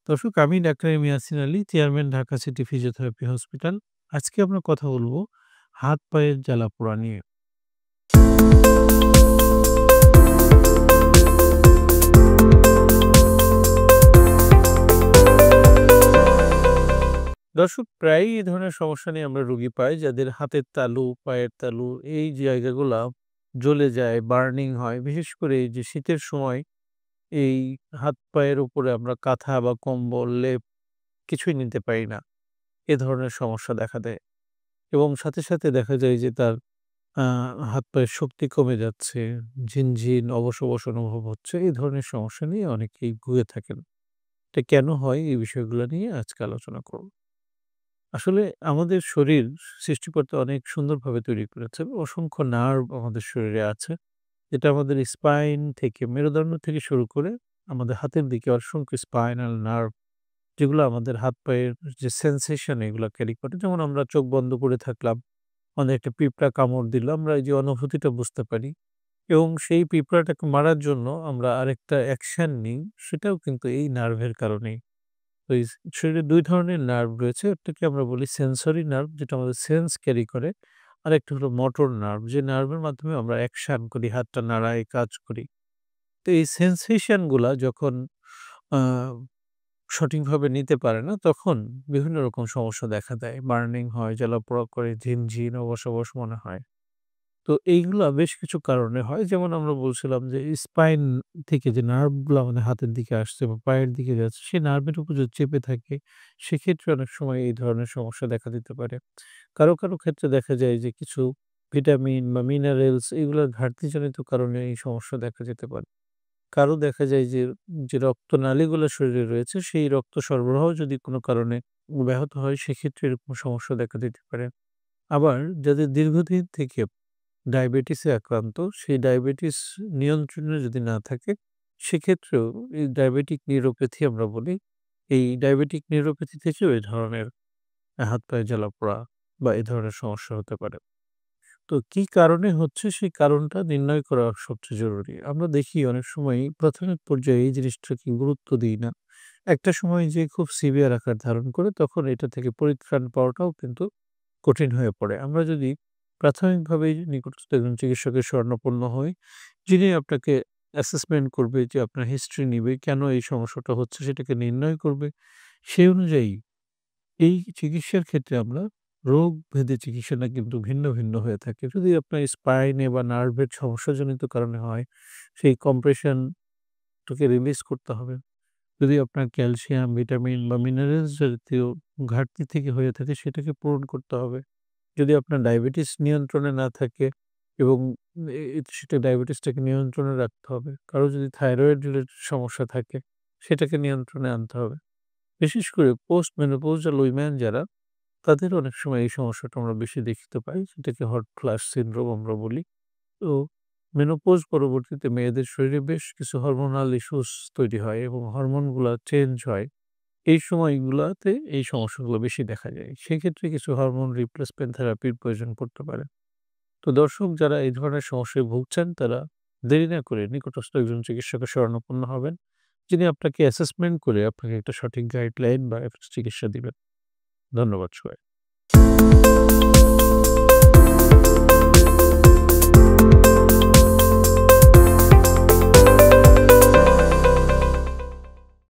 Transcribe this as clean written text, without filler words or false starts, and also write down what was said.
দর্শক, আমি doctor M Yasin Ali, chairman Dhaka city physiotherapy hospital. আজকে আমরা কথা বলব হাত পায়ের জ্বালাপোড়া নিয়ে। দর্শক, প্রায়ই এই ধরনের সমস্যা নিয়ে আমরা রোগী পাই যাদের হাতের তালু, পায়ের তালু এই জায়গাগুলা জ্বলে যায়, বার্নিং হয়। বিশেষ করে এই যে শীতের সময় এই হাত পায়ের উপরে আমরা কাঁথা বা কম্বল, লেপ কিছুই নিতে পারি না। এ ধরনের সমস্যা দেখা দেয় এবং সাথে সাথে দেখা যায় যে তার আ হাত-পায়ের শক্তি কমে যাচ্ছে, ঝিনঝিন, অবশ অনুভব হচ্ছে। এই ধরনের সমস্যা নিয়ে অনেকেই ভুগে থাকেন। এটা কেন হয়? এই বিষয়গুলো নিয়ে আজকে আলোচনা করব। আসলে আমাদের শরীর সৃষ্টিকর্তা অনেক সুন্দরভাবে তৈরি করেছেন। অসংখ্য নার্ভ আমাদের শরীরে আছে। যেটা আমাদের স্পাইন থেকে, মেরুদণ্ড থেকে শুরু করে আমাদের হাতের দিকে অসংখ্য স্পাইনাল নার্ভ, যেগুলো আমাদের হাত-পায়ের যে সেনসেশন এগুলা ক্যারি করে। যেমন আমরা চোখ বন্ধ করে থাকলাম, আমাদের একটা পিঁপড়া কামড় দিল, আমরা এই যে অনুভূতিটা বুঝতে পারি এবং সেই পিঁপড়াটাকে মারার জন্য আমরা আরেকটা অ্যাকশন নিই, সেটাও কিন্তু এই নার্ভের কারণেই। তো এই শরীরে ২ ধরনের নার্ভ রয়েছে। একটাকে আমরা বলি সেন্সরি নার্ভ, যেটা আমাদের সেন্স ক্যারি করে। আরেকটা হলো মোটর নার্ভ, যে নার্ভের মাধ্যমে আমরা অ্যাকশন করি, হাতটা নাড়াই, কাজ করি। তো এই সেনসেশন গুলা যখন আ সঠিকভাবে নিতে পারে না, তখন বিভিন্ন রকম সমস্যা দেখা দেয়। বার্নিং হয়, জ্বালাপোড়া করে, ঝিনঝিন, অবশ মনে হয়। তো এইগুলা বেশ কিছু কারণে হয়। যেমন আমরা বলছিলাম যে স্পাইন থেকে যে নার্ভগুলা আমাদের হাতের দিকে আসছে বা পায়ের দিকে যাচ্ছে, সেই নার্ভের উপর যদি চেপে থাকে, সেক্ষেত্রে অনেক সময় এই ধরনের সমস্যা দেখা দিতে পারে। কারো ক্ষেত্রে দেখা যায় যে কিছু ভিটামিন বা মিনারেলস এগুলোর ঘাটতিজনিত কারণে এই সমস্যা দেখা যেতে পারে। কারো দেখা যায় যে রক্তনালীগুলো শরীরে রয়েছে, সেই রক্ত সরবরাহ যদি কোনো কারণে ব্যাহত হয়, সেক্ষেত্রে এরকম সমস্যা দেখা দিতে পারে। আবার যাদের দীর্ঘদিন থেকে ডায়াবেটিসে আক্রান্ত, সেই ডায়াবেটিস নিয়ন্ত্রণে যদি না থাকে, সেক্ষেত্রেও এই ডায়াবেটিক নিউরোপ্যাথি আমরা বলি। এই ডায়াবেটিক নিউরোপ্যাথি থেকেও এই ধরনের হাত-পায়ে জ্বালাপোড়া বা এ ধরনের সমস্যা হতে পারে। তো কি কারণে হচ্ছে, সেই কারণটা নির্ণয় করা সবচেয়ে জরুরি। আমরা দেখি অনেক সময়ই প্রাথমিক পর্যায়ে এই জিনিসটাকে গুরুত্ব দিই না। একটা সময় যেয়ে খুব সিভিয়ার আকার ধারণ করে, তখন এটা থেকে পরিত্রাণ পাওয়াটাও কিন্তু কঠিন হয়ে পড়ে। আমরা যদি প্রাথমিকভাবেই নিকটস্থ একজন চিকিৎসকের শরণাপন্ন হই, যিনি আপনাকে অ্যাসেসমেন্ট করবে, যে আপনার হিস্ট্রি নিবে, কেন এই সমস্যাটা হচ্ছে সেটাকে নির্ণয় করবে। সেই অনুযায়ী এই চিকিৎসার ক্ষেত্রে আমরা রোগ ভেদে চিকিৎসাটা কিন্তু ভিন্ন হয়ে থাকে। যদি আপনার স্পাইনে বা নার্ভের সমস্যাজনিত কারণে হয়, সেই কম্প্রেশনটাকে রিলিজ করতে হবে। যদি আপনার ক্যালসিয়াম, ভিটামিন বা মিনারেলস জাতীয় ঘাটতি থেকে হয়ে থাকে, সেটাকে পূরণ করতে হবে। যদি আপনার ডায়াবেটিস নিয়ন্ত্রণে না থাকে এবং সেটা ডায়াবেটিসটাকে নিয়ন্ত্রণে রাখতে হবে। কারো যদি থাইরয়েড রিলেটেড সমস্যা থাকে, সেটাকে নিয়ন্ত্রণে আনতে হবে। বিশেষ করে পোস্ট মেনোপজাল উইমেন যারা, তাদের অনেক সময় এই সমস্যাটা আমরা বেশি দেখতে পাই। সেটাকে হট ফ্লাশ সিনড্রোম আমরা বলি। তো মেনোপজ পরবর্তীতে মেয়েদের শরীরে বেশ কিছু হরমোনাল ইস্যুস তৈরি হয় এবং হরমোনগুলা চেঞ্জ হয়। এই সময়গুলাতে এই সমস্যাগুলো বেশি দেখা যায়। সেক্ষেত্রে কিছু হরমোন রিপ্লেসমেন্ট থেরাপির প্রয়োজন পড়তে পারে। তো দর্শক, যারা এই ধরনের সমস্যায় ভুগছেন, তারা দেরি না করে নিকটস্থ একজন চিকিৎসকের শরণাপন্ন হবেন, যিনি আপনাকে অ্যাসেসমেন্ট করে আপনাকে একটা সঠিক গাইডলাইন বা চিকিৎসা দিবেন। ধন্যবাদ সবাই।